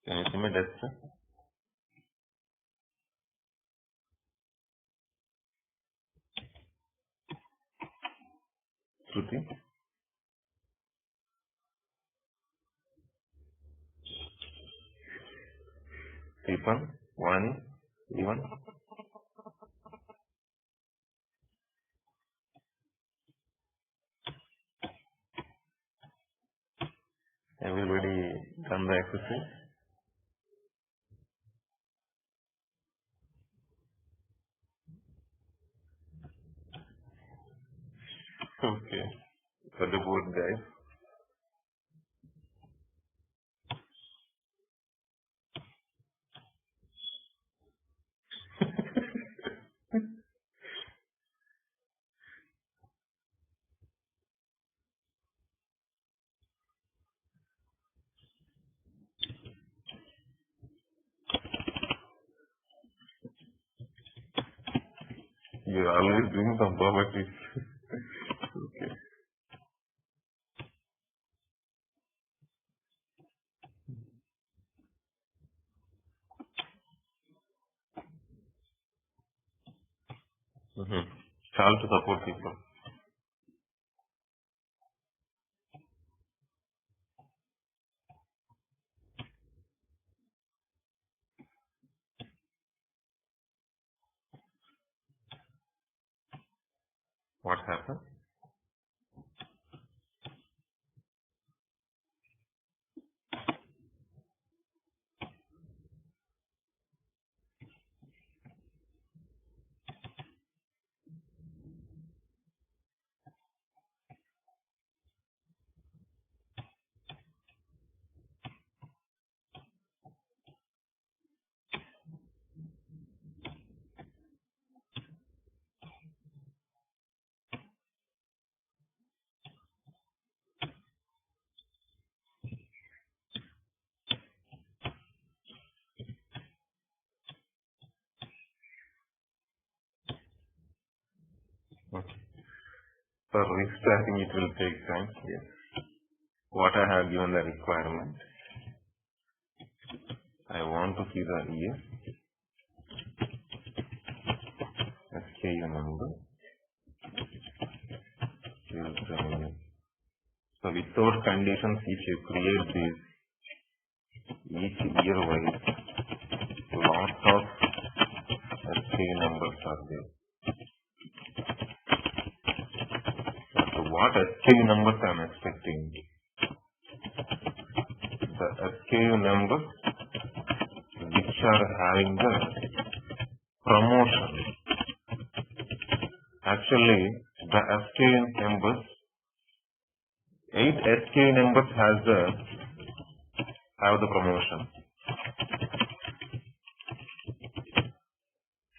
Can you see my desktop? Shruti? Stephen? Vani? Ivan? Everybody done the exercise? Okay. For the board, guys. You're always doing some properties. Okay. Shall to support people. What happened? Okay. For restarting, it will take time. Yes. What I have given the requirement. I want to see the year, SKU number, sales revenue. So without conditions, if you create this each year wise, lots of SKU numbers are there. So what SKU numbers I am expecting? The SKU numbers which are having the promotion. Actually, the SKU numbers, 8 SKU numbers have the promotion.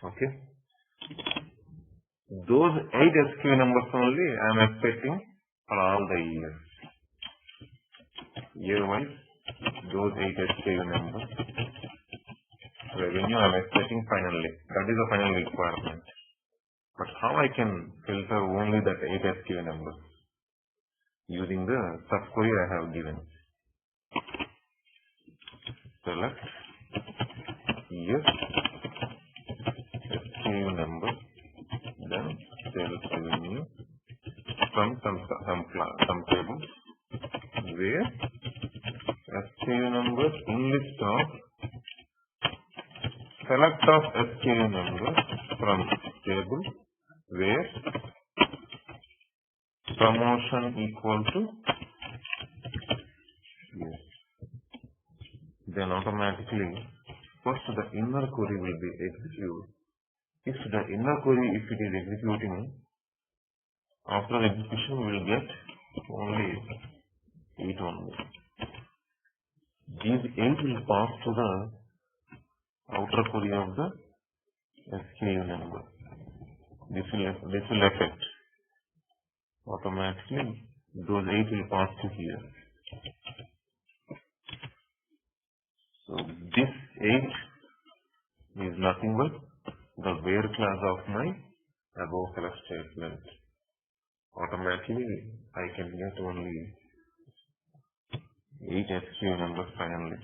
Okay. Those 8 SKU numbers only I am expecting for all the years. Year-wise, those 8 SKU numbers. Revenue I am expecting finally. That is the final requirement. But how I can filter only that 8 SKU numbers? Using the subquery I have given. Select year, SKU number, then sales revenue from some table where SKU numbers in list of select of SKU numbers from table where promotion equal to yes. Then automatically first the inner query will be executed. If the inner query, if it is executing, after execution we will get only 8 only. These 8 will pass to the outer query of the SKU number. This will affect automatically. Those 8 will pass to here. So this 8 is nothing but the where class of my above select statement. Automatically I can get only 8 SKU numbers finally.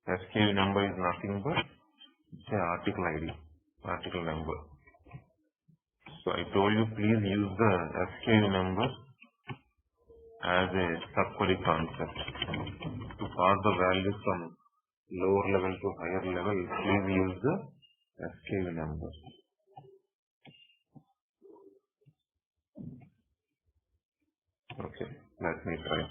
SKU number is nothing but the article ID, article number. So I told you please use the SKU number as a subquery concept. To pass the values from lower level to higher level, please use the SKU number. Okay, let me try.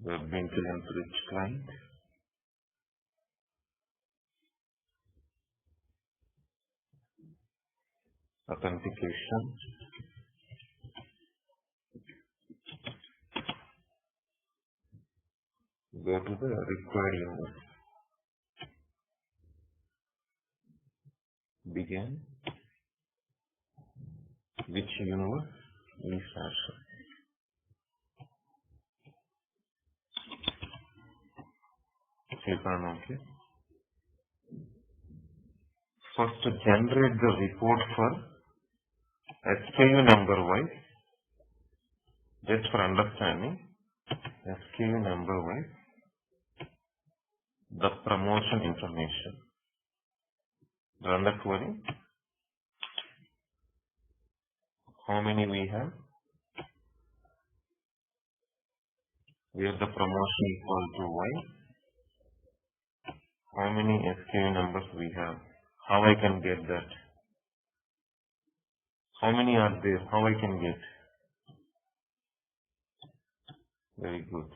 Web intelligence rich client. Authentication. Go to the required universe. Begin. Which universe? E-fashion. Click on OK. First generate the report for SKU number wise. Just for understanding, SKU number wise, the promotion information. Run the query. How many we have? Where the promotion equal to Y. How many SKU numbers we have? How I can get that? How many are there? How I can get? Very good.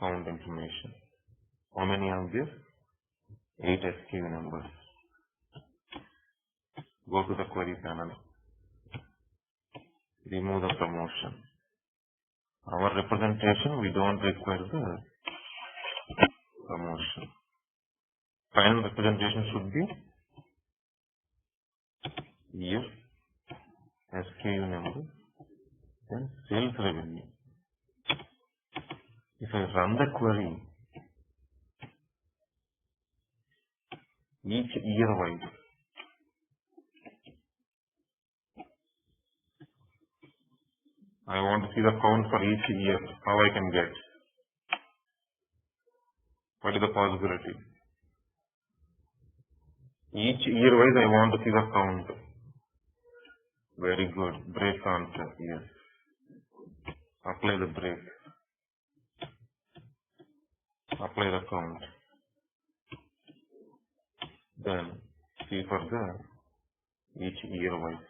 Count information. How many are there? 8 SKU numbers. Go to the query panel. Remove the promotion. Our representation, we don't require the promotion. Final representation should be year, SKU number, then sales revenue. If I run the query, each year wise, I want to see the count for each year, how I can get. What is the possibility? Each year wise, I want to see the count. Very good. Break answer. Yes. Apply the break. Apply the count. Then see for the each year wise.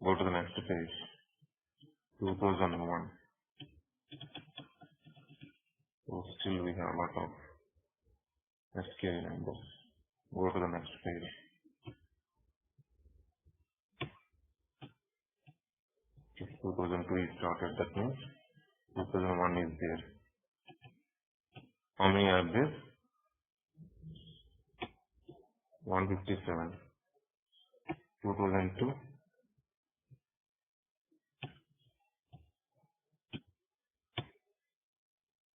Go to the next page. 2001. So still we have a lot of SKU numbers. Go to the next page. 2002 is started, that means 2001 is there. How many are there? 157. 2002.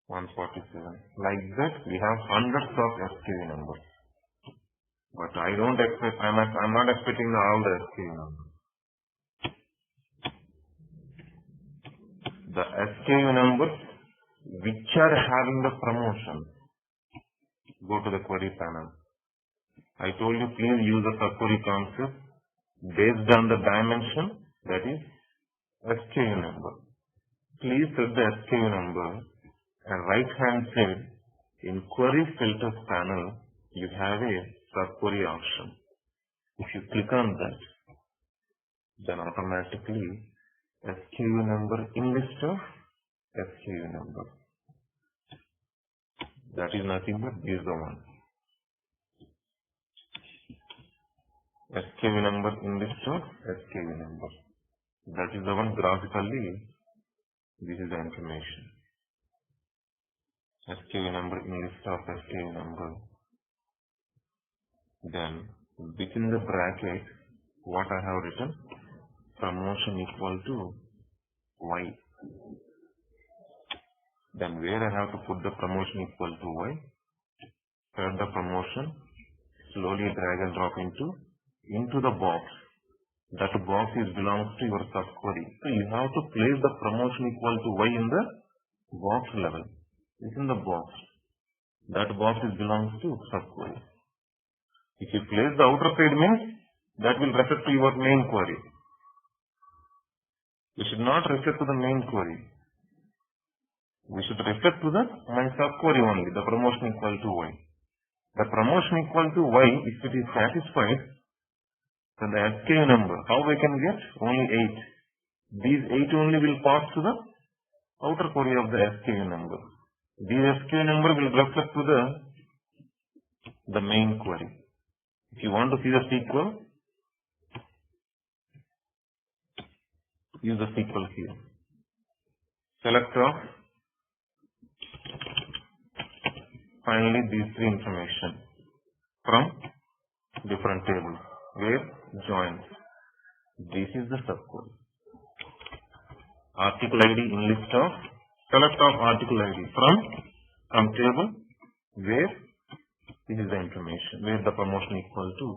147. Like that, we have hundreds of SKU numbers. But I don't expect, I'm not expecting all the SKU numbers. The SKU numbers which are having the promotion, go to the query panel. I told you please use the subquery concept based on the dimension, that is SKU number. Please set the SKU number and right hand side in query filters panel you have a subquery option. If you click on that, then automatically SKU number in list of SKU number. That is nothing but this is the one. SKU number in list of SKU number. That is the one graphically. This is the information. SKU number in list of SKU number. Then within the bracket, what I have written? promotion equal to Y. Then where I have to put the promotion equal to Y? Select the promotion, slowly drag and drop into the box. That box belongs to your subquery. So you have to place the promotion equal to Y in the box level. It's in the box. That box belongs to subquery. If you place the outer side means that will refer to your main query. We should not refer to the main query. We should refer to my subquery only, the promotion equal to Y. The promotion equal to Y, if it is satisfied, then the SKU number, how we can get? Only 8. These 8 only will pass to the outer query of the SKU number. These SKU number will reflect to the main query. If you want to see the SQL, use the SQL here. Select off. Finally, these 3 information from different tables. Where? Joins. This is the subquery. Article ID in list of. Select of article ID from table. Where? This is the information. Where the promotion equal to.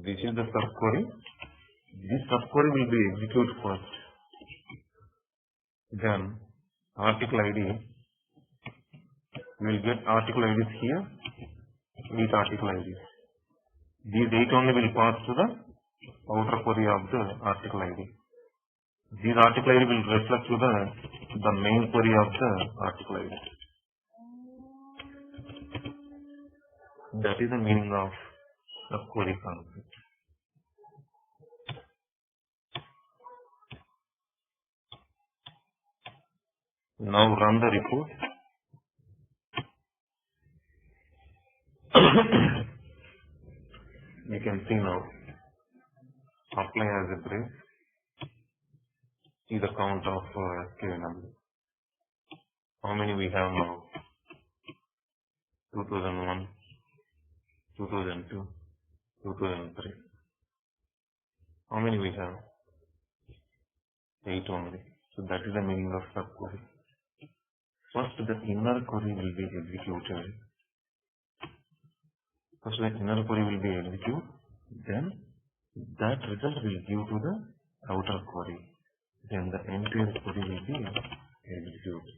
This is the subquery. This subquery will be executed first. Then article ID, we will get article IDs here, 8 article IDs. These 8 only will pass to the outer query of the article ID. These article ID will reflect to the main query of the article ID. That is the meaning of the query concept. Now run the report. You can see now, apply as a break. See the count of SKU number. How many we have now? 2001, 2002, 2003. How many we have? 8 only. So that is the meaning of subquery. First, the inner query will be executed. First, the inner query will be executed. Then, that result will give to the outer query. Then the entire query will be executed.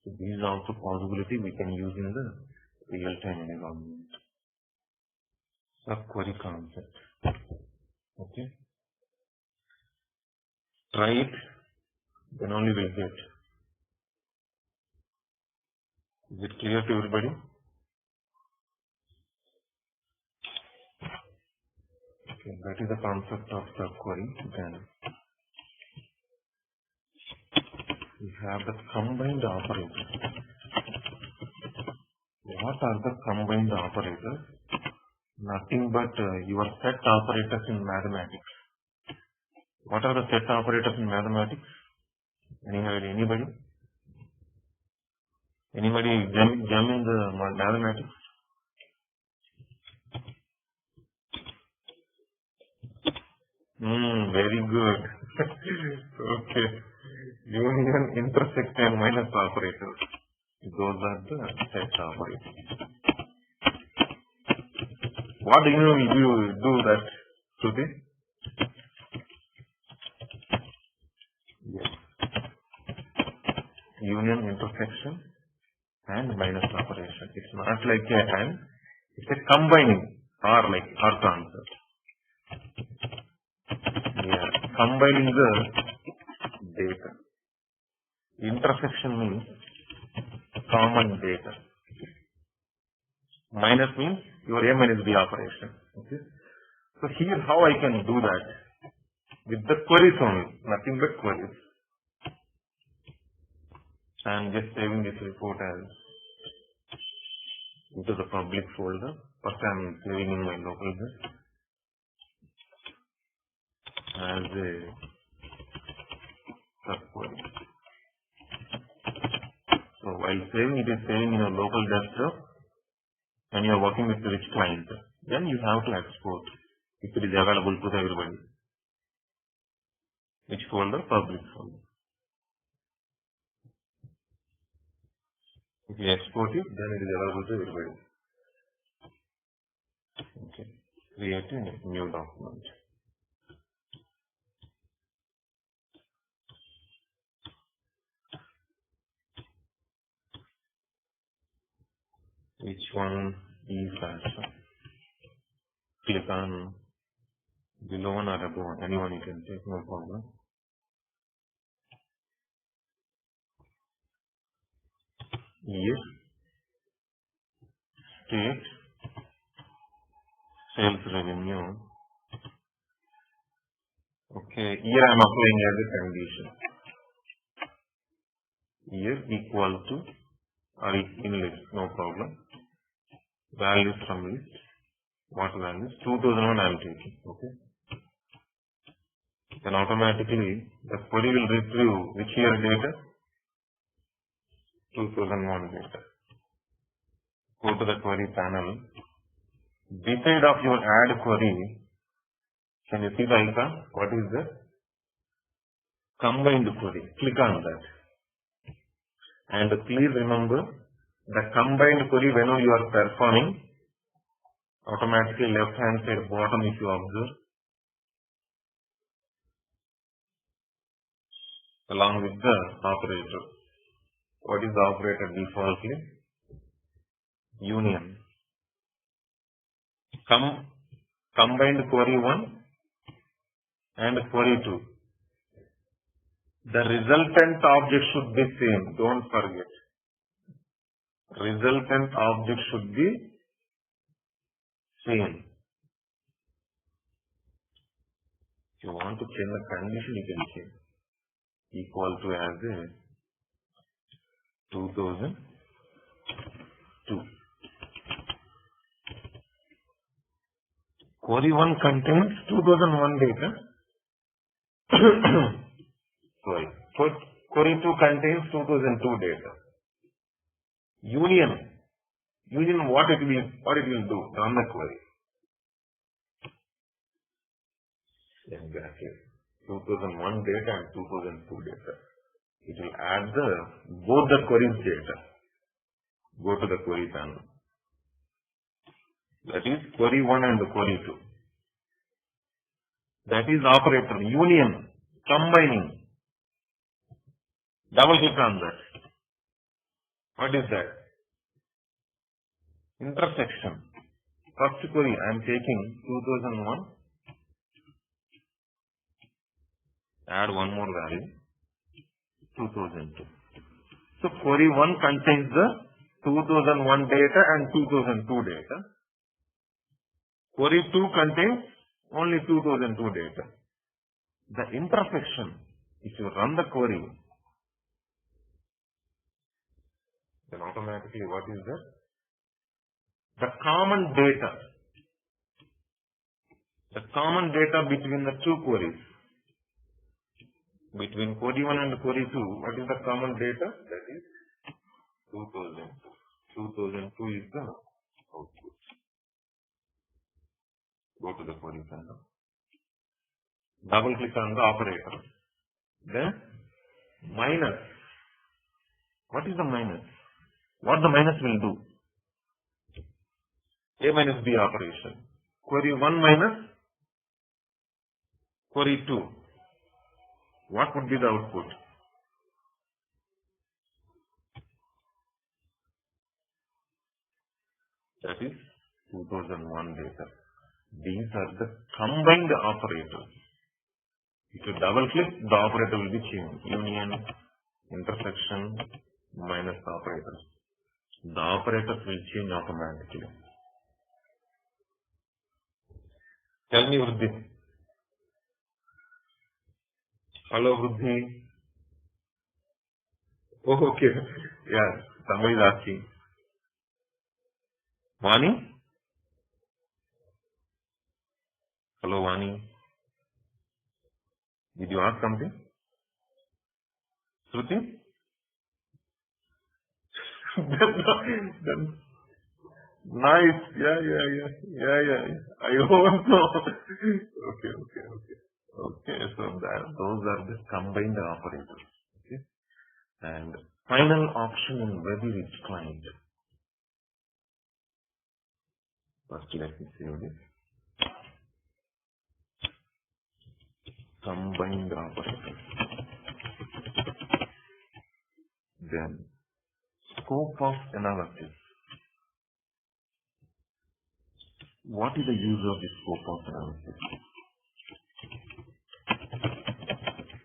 So, these are also possibility we can use in the real-time environment. Subquery concept. Okay. Try it. Then only we'll get. Is it clear to everybody? Okay, that is the concept of subquery. Then we have the combined operators. What are the combined operators? Nothing but your set operators in mathematics. What are the set operators in mathematics? Anybody? Anybody jam in the mathematics? Very good. Okay. Union, intersect and minus operators. Those are the set operators. What do you do that, Shruti? Yes. Union, intersection and minus operation. It's not like a and, it's a combining or like or concept. Yeah, combining the data. Intersection means common data. Minus means your A minus B operation. Okay. So here how I can do that? With the queries only, nothing but queries. I am just saving this report as into the public folder. First I am saving in my local disk as a subquery. So while saving, it is saving in a local desktop and you are working with which client? then you have to export if it is available to everybody. Which folder? Public folder. If you export it, then it is available to everybody. Okay. Create a new document. Which one is faster? Click on below one or above one. Anyone you can take, no problem. Year, state, sales revenue. Okay, here I am applying as a condition. Year equal to or in list, no problem. Values from list. What values? 2001 I am taking. Okay. Then automatically the query will retrieve which year data? 2001 data. Go to the query panel. Beside of your add query, can you see the icon? What is the combined query? Click on that. And please remember, the combined query whenever you are performing, automatically left hand side bottom if you observe, along with the operator. What is the operator defaultly? Union. Combined query 1 and query 2. The resultant object should be same. Don't forget. Resultant object should be same. If you want to change the condition, you can change. Equal to as a 2002. Query 1 contains 2001 data. Sorry. Query 2 contains 2002 data. Union what it will do? Run the query. Exactly. 2001 data and 2002 data. It will add both the queries data. Go to the query panel. That is query 1 and the query 2. That is operator. Union. Combining. Double click on that. What is that? Intersection. First query I am taking 2001. Add one more value. 2002. So query 1 contains the 2001 data and 2002 data. Query 2 contains only 2002 data. The intersection, if you run the query, then automatically what is that? The common data. The common data between the two queries. Between query 1 and query 2, what is the common data? That is 2002. 2002 is the output. Go to the query panel. Double click on the operator. Then minus. What is the minus? What the minus will do? A minus B operation. Query 1 minus query 2. What would be the output? That is 2001 data. These are the combined operators. If you double click, the operator will be changed. Union, intersection, minus operators. The operators will change automatically. Tell me, Vruddhi. Hello, Vruddhi. Oh, okay. Yeah, somebody is asking. Vani? Hello, Vani. Did you ask something? Shruti? Nice. Yeah. I hope so. Okay. So those are the combined operators. Okay. And final option in WEBI is client. First, let me see this. Combined operators. Then scope of analysis. What is the use of the scope of analysis?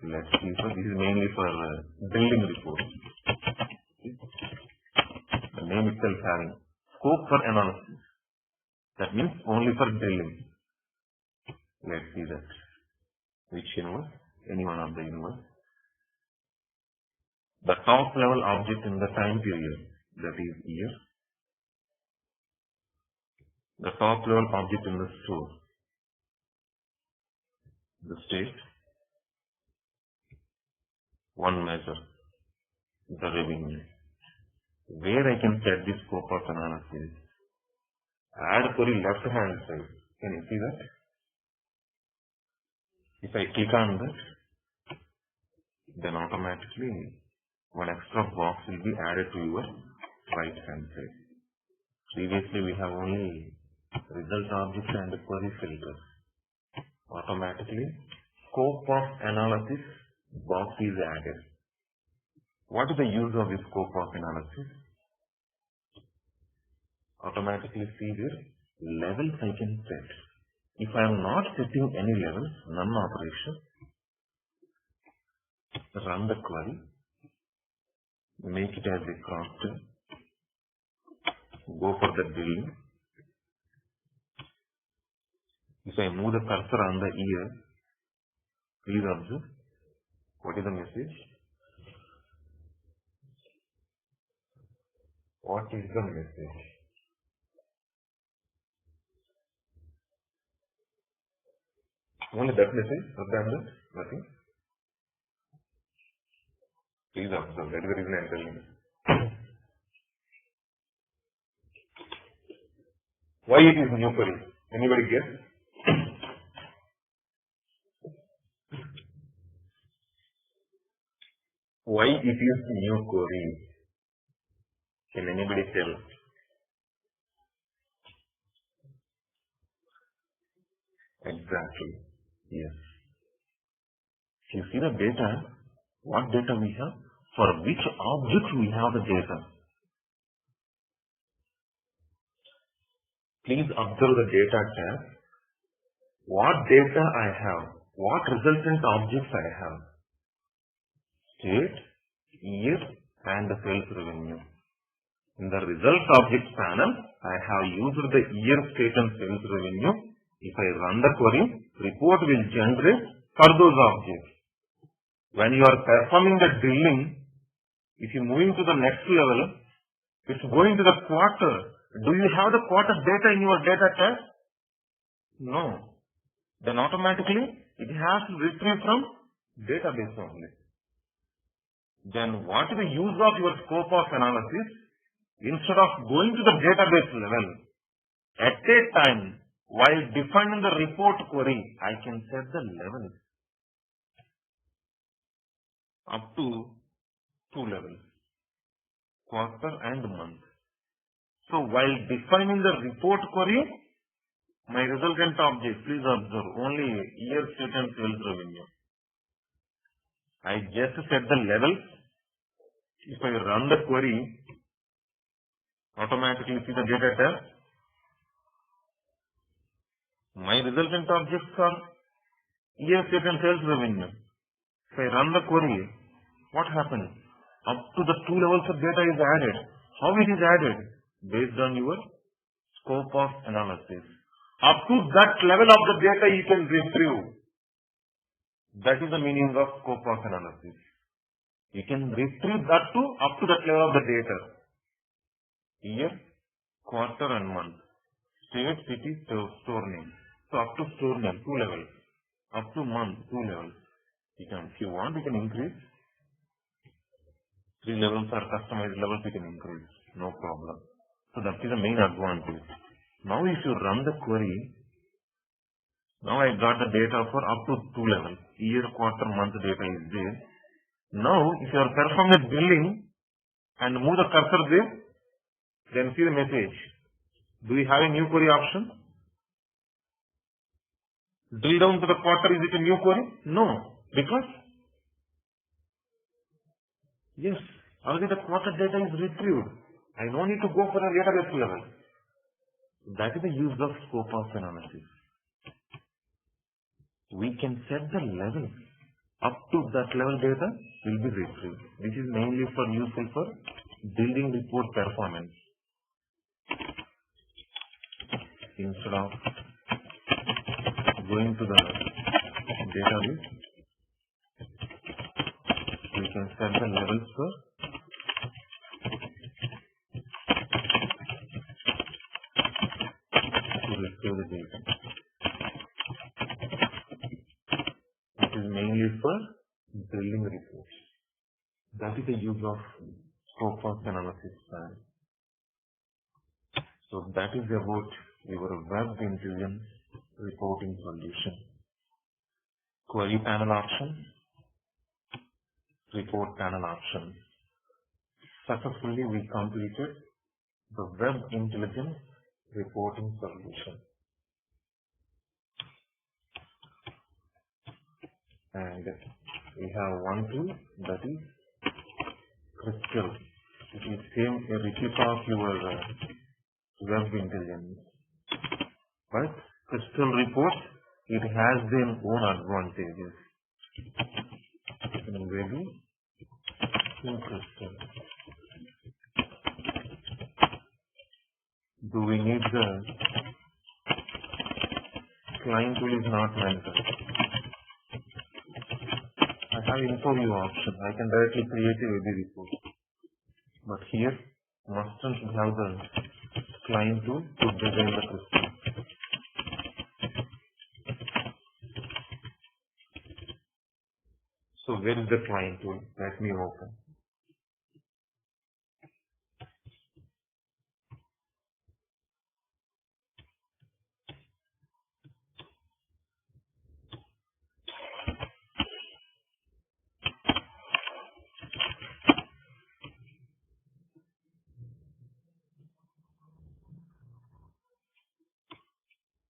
Let's see. So this is mainly for building reports. The name itself having scope for analysis. That means only for drilling. Let's see that. Which universe? Any one of the universe. The top level object in the time period, that is year. The top level object in the store, the state. One measure, the revenue. Where I can set this scope of analysis? Add query left hand side. Can you see that? If I click on that, then automatically one extra box will be added to your right hand side. Previously we have only result object and query filter. Automatically scope of analysis box is added. What is the use of this scope of analysis? Automatically see here levels I can set. If I am not setting any levels, none operation, run the query, make it as a constant, go for the billing. If I move the cursor on the year, please observe what is the message. What is the message? Only that message, other than that, nothing. Please observe, that is the reason I am telling you. Why it is new query? Anybody guess? Why it is new query? Can anybody tell? Exactly. Yes. You see the data, what data we have, for which object we have the data. Please observe the data tab. What data I have, what resultant objects I have. State, year and the sales revenue. In the results object panel, I have used the year, state and sales revenue. If I run the query, report will generate for those objects. When you are performing the drilling, if you are moving to the next level, it's going to the quarter. Do you have the quarter data in your data tab? No. Then automatically it has to retrieve from database only. Then what is the use of your scope of analysis? Instead of going to the database level, at a time, while defining the report query, I can set the level up to 2 levels, quarter and month. So while defining the report query, my resultant object, please observe, only year, state and sales revenue. I just set the levels. If I run the query, automatically see the data tab. My resultant objects are year, state and sales revenue. If I run the query, what happens? Up to the 2 levels of data is added. How it is added? Based on your scope of analysis. Up to that level of the data you can retrieve. That is the meaning of scope of analysis. You can retrieve that to up to that level of the data. Year, quarter and month. State, city, store name. So up to store name, 2 levels. Up to month, 2 levels. You can, if you want, you can increase. 3 levels or customized levels you can increase. No problem. So that is the main advantage. Now if you run the query, now I got the data for up to 2 levels. Year, quarter, month data is there. Now if you are performing the billing and move the cursor there, then see the message. Do we have a new query option? Drill down to the quarter, is it a new query? No. Because, yes, already the quarter data is retrieved. I don't need to go for a database level. That is the use of scope of analysis. We can set the level. Up to that level data will be retrieved. This is mainly useful for building report performance. Instead of going to the database, we can set the levels for to retrieve the data. It is mainly for building reports. That is the use of scope of analysis plan. So that is about your web intelligence reporting solution. Query panel option, report panel option. Successfully we completed the web intelligence reporting solution. And we have one tool, that is Crystal. It is same a replica of your web intelligence. But Crystal report, it has their own advantages. In WEBI, in Crystal. Do we need the client tool is not mentioned. I have info view option. I can directly create a WEBI report. But here, mustn't have the client tool to design the Crystal. So where is the client tool? Let me open.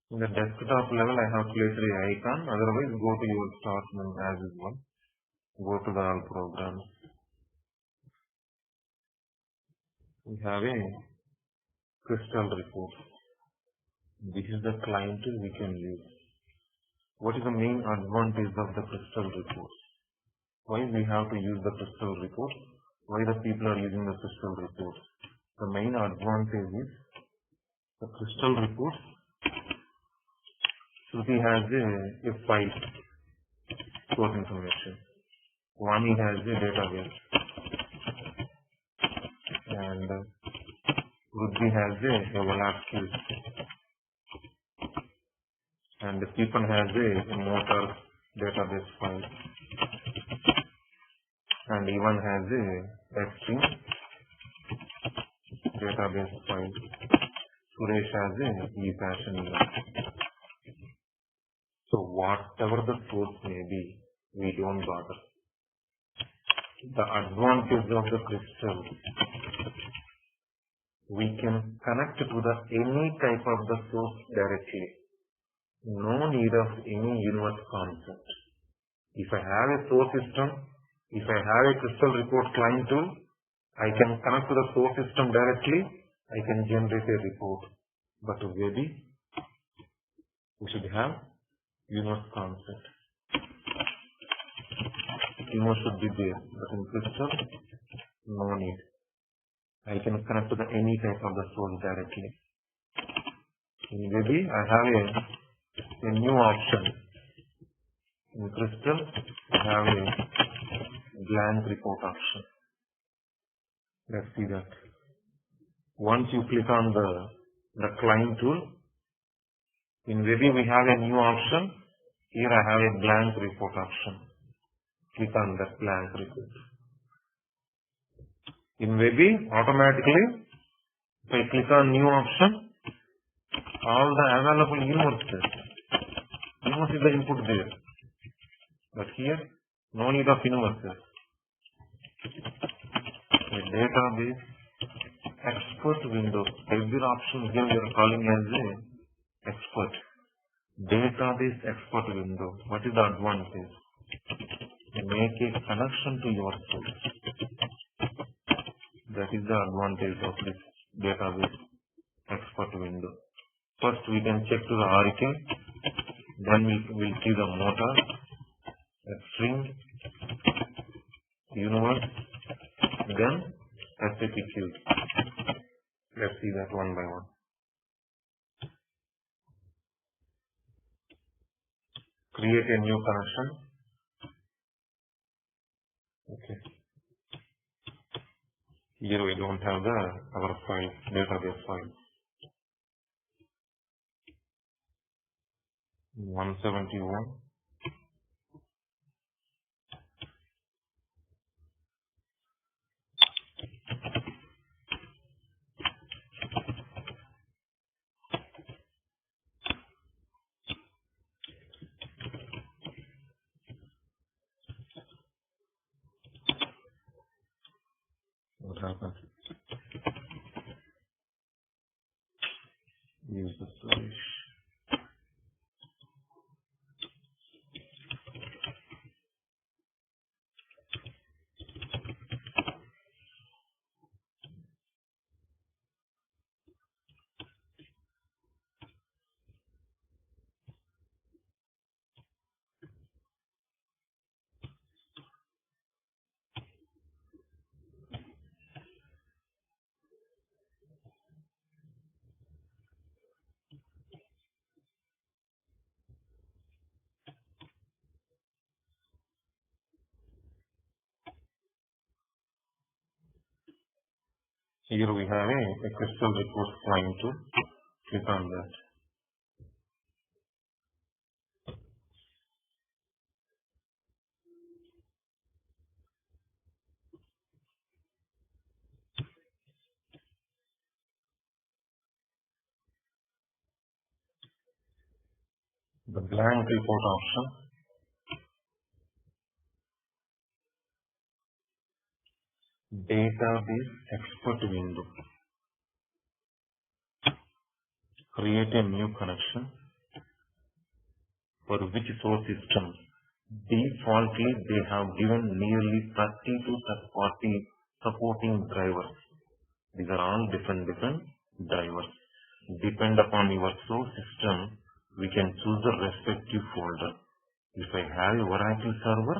In the desktop level, I have placed the icon. Otherwise, go to your start menu as usual. Go to the all programs. We have a Crystal report. This is the client we can use. What is the main advantage of the Crystal report? Why we have to use the Crystal report? Why the people are using the Crystal report? The main advantage is the Crystal report. Shruti has a file, source information. Vani has a database. And Ruddhi has a Velocity. And Stephen has a motor database file. And Ivan has a string database file. Suresh has a e-fashion. So whatever the source may be, we don't bother. The advantage of the Crystal, we can connect to the any type of the source directly. No need of any universe concept. If I have a source system, if I have a Crystal report client tool, I can connect to the source system directly. I can generate a report. But maybe we should have universe concept. Universe should be there, but in Crystal, no need. I can connect to the any type of the source directly. In WEBI, I have a new option. In Crystal, I have a blank report option. Let's see that. Once you click on the client tool, in WEBI we have a new option. Here I have a blank report option. Click on that blank report. In WEBI, automatically If I click on new option, all the available universes is the input there. But here, no need of universes. A database expert window. Every option here we are calling as a expert. Database expert window. What is the advantage? Make a connection to your source. That is the advantage of this database expert window. First we can check to the Oracle, then we'll see the motor, string, universe, then SAP cube. Let's see that one by one. Create a new connection. Okay. Here we don't have our file, database file. 171. What happened? Use the storage. Here we have a crystal report client to click on that. The blank report option. Database expert window. Create a new connection. For which source system? Defaultly, they have given nearly 30 to 40 supporting drivers. These are all different drivers. Depend upon your source system, we can choose the respective folder. If I have a Oracle server,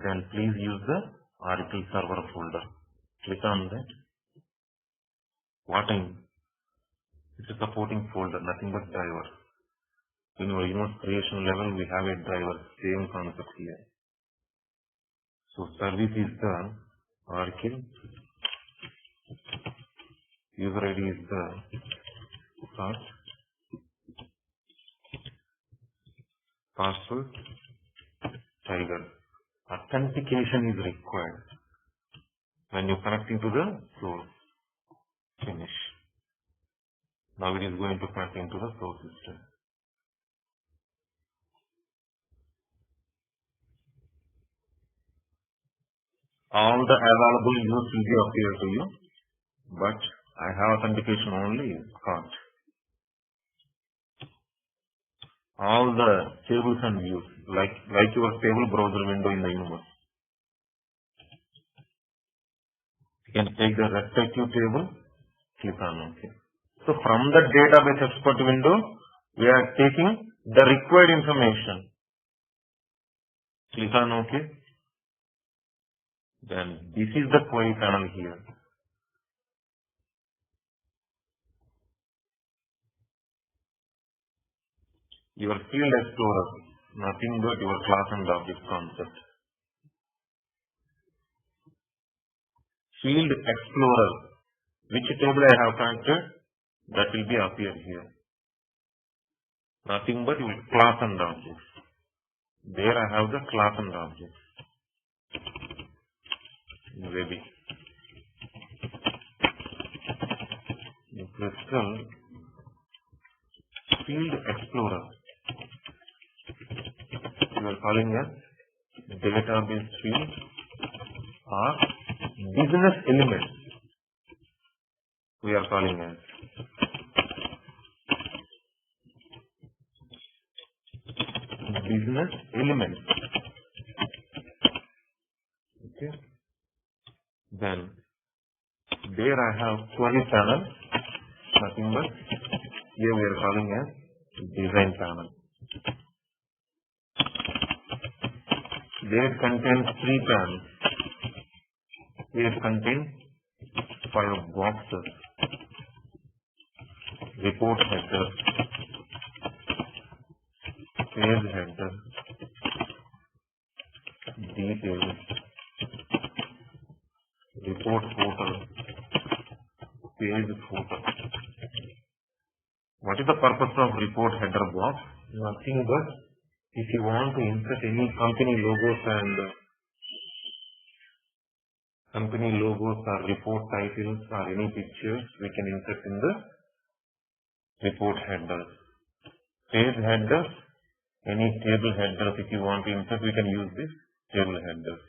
then please use the Oracle server folder. Click on that. What I mean? It's a supporting folder, nothing but driver. In our universe creation level, we have a driver, same concept here. So service is the Oracle. User ID is the source. Password, Tiger. Authentication is required when you're connecting to the source. Finish. Now it is going to connect into the source system. All the available views will be appear to you, but I have authentication only, can't. All the tables and views, like your table browser window in the universe. You can take the respective table, click on OK. So from the database expert window, we are taking the required information. Click on OK. Then this is the query panel here. Your field explorer, nothing but your class and object concept. Field explorer, which table I have connected, that will be appear here. Nothing but your class and objects. There I have the class and objects. WEBI. Crystal Field Explorer. We are calling as database field or business element. We are calling as business element. Okay. Then there I have query panel, nothing but here we are calling as design panel. There it contains 3 panels. Here it contains 5 boxes. Report header, page header, details, report footer, page footer. What is the purpose of report header box? Nothing but if you want to insert any company logos or report titles or any pictures, we can insert in the report headers. Page headers, any table headers if you want to insert, we can use this table headers.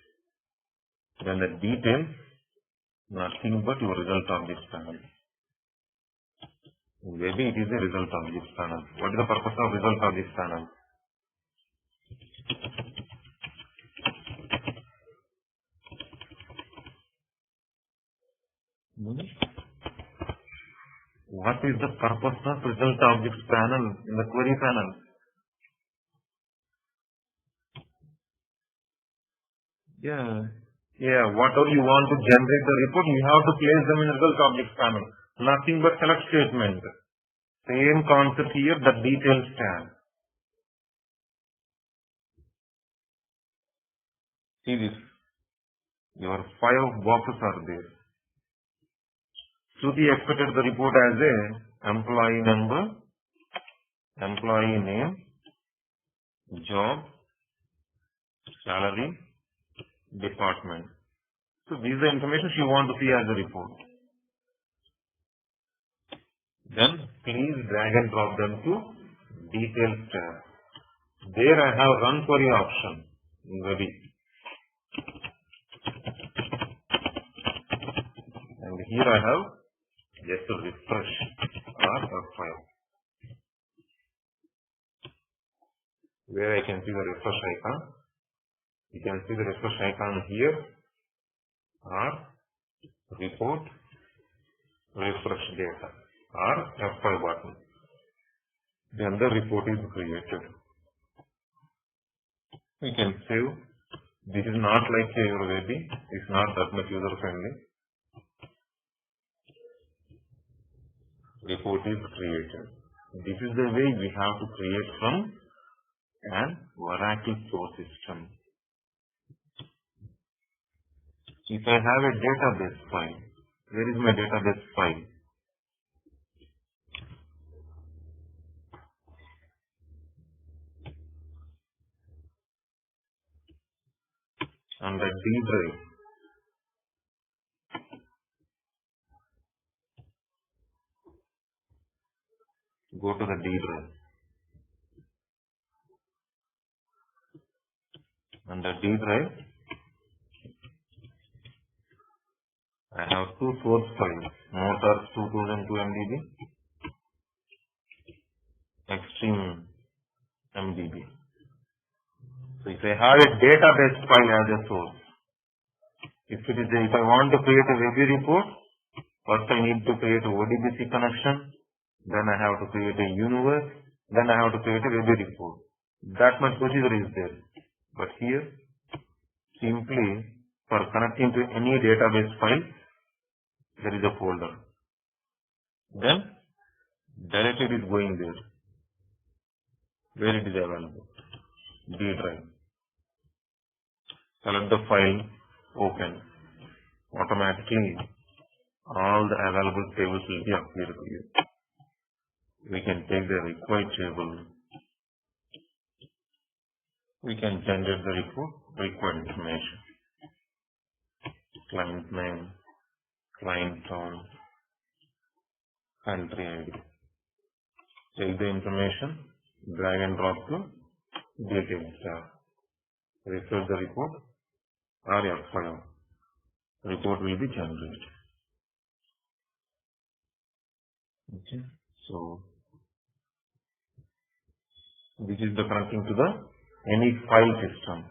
Then the details, nothing but your result objects panel. Maybe it is a result objects panel. What is the purpose of result objects panel? What is the purpose of result objects panel in the query panel? Whatever you want to generate the report, you have to place them in result objects panel. Nothing but select statement. Same concept here, the details tab. See this. Your 5 boxes are there. Shruti expected the report as a employee number, employee name, job, salary, department. So these are the information she wants to see as a report. Then please drag and drop them to details tab. There I have run query option in WEBI. And here I have just to refresh or F5. Where I can see the refresh icon. You can see the refresh icon here or report refresh data or F5 button. Then the report is created. We can save. This is not like your WEBI. It's not that much user friendly. Report is created. This is the way we have to create from an Oracle source system. If I have a database file, where is my database file? On the D drive. Go to the D drive. On the D drive, I have 2 source files, Motors 2002 MDB, Extreme MDB. So if I have a database file as a source, if I want to create a WEBI report, first I need to create a ODBC connection, then I have to create a universe, then I have to create a WEBI report. That much procedure is there. But here, simply for connecting to any database file, there is a folder. Then directly it is going there, where it is available. D drive. Select the file, open. Automatically, all the available tables will be appeared to you. We can take the required table. We can generate the report, required information. Client name, client term, country ID. Take the information, drag and drop to details tab. Refresh the report or F5. Report will be generated. Okay. So this is the connecting to the any file system.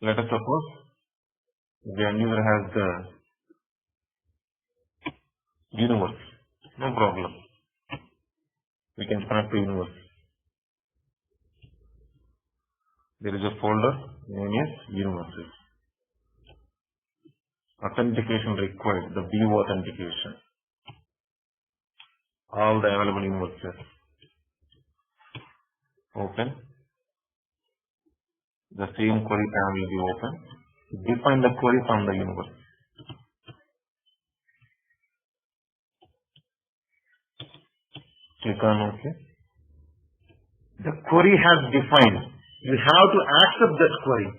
Let us suppose the end user has the universe. No problem. We can connect to universe. There is a folder named as universes. Authentication required, the BO authentication. All the available universes. Open. The same query tab will be open. Define the query from the universe. Click on OK. The query has defined. You have to accept that query.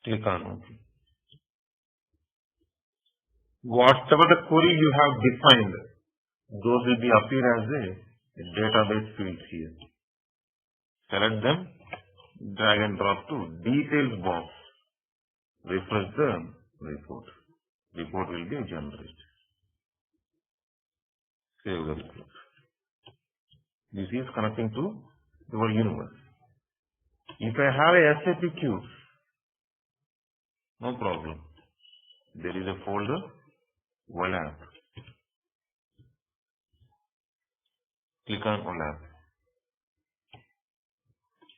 Click on OK. Whatever the query you have defined, those will be appear as a database field here. Select them, drag and drop to details box. Refresh the report. Report will be generated. Save the report. This is connecting to your universe. If I have a SAP cube, no problem. There is a folder, OLAP. Click on OLAP.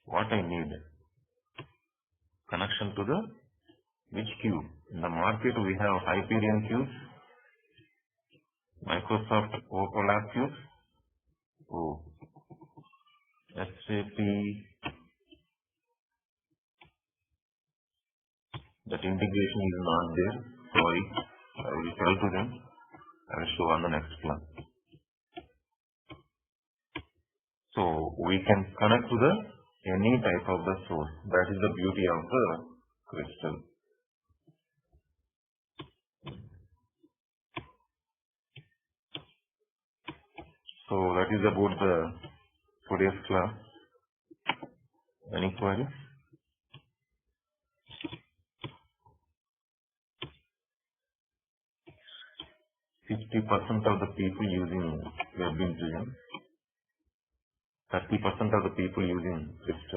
What I need? Connection to the which cube? In the market we have Hyperion cubes, Microsoft OLAP cubes. Oh, SAP. That integration is not there. Sorry. I will tell to them. I will show on the next class. So we can connect to the any type of the source. That is the beauty of the crystal. So that is about the today's class. Any queries? 50% of the people using WebIntuition, 30% of the people using Crystal.